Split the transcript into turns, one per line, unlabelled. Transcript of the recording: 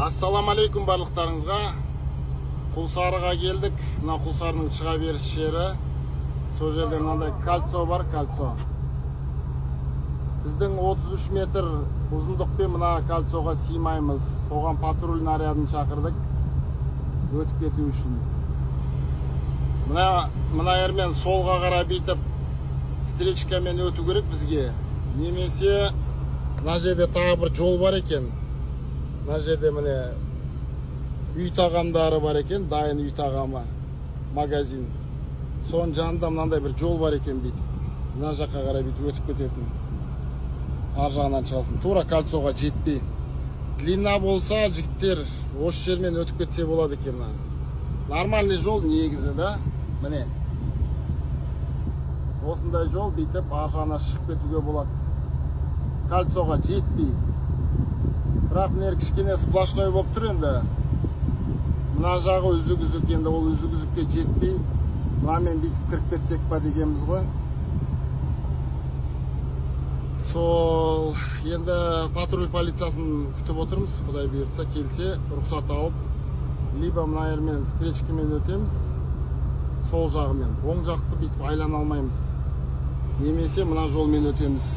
Ассаламалейкум барлықтарыңызға. Құлсарыға келдік. Мына Құлсарының шыға беріс жері. Сол жерде мынандай кольцо бар, кольцо. Біздің 33 метр ұзындықпен мына кольцоға сыймаймыз. Соған патруль нарядын шақырдық. Өтіп кету үшін. Мына жермен солға қарап бүйтіп встречкамен өту керек бізге. Немесе мына жерде тағы бір жол бар екен. Мына жерде міне үй тағамдары бар екен, дайын үй тағамы, магазин. Соның жанында мынандай бір жол бар екен бүйтіп. Мына жаққа қарай бүйтіп өтіп кететін. Ар жағынан шығасын. Тура кольцоға жетпей. Длина болса, жігіттер осы жермен өтіп кетсе болады екен мына. Нормальный жол негізі, да? Міне. Осындай жол бүйтіп ар жағына шығып кетуге болады. Кольцоға жетпей. Бірақ мына кішкене сплошной болып тұр енді. Мына жағы үзік-үзік, енді ол үзік-үзікке жетпей, мынамен бүйтіп кіріп кетсек па дегенбіз ғой. Сол енді патруль полициясын күтіп отырмыз. Құдай бұйыртса келсе, рұқсат алып, либо мына жермен встречкамен өтеміз, сол жағымен. Оң жақты бүйтіп айлана алмаймыз. Немесе мына жолмен өтеміз.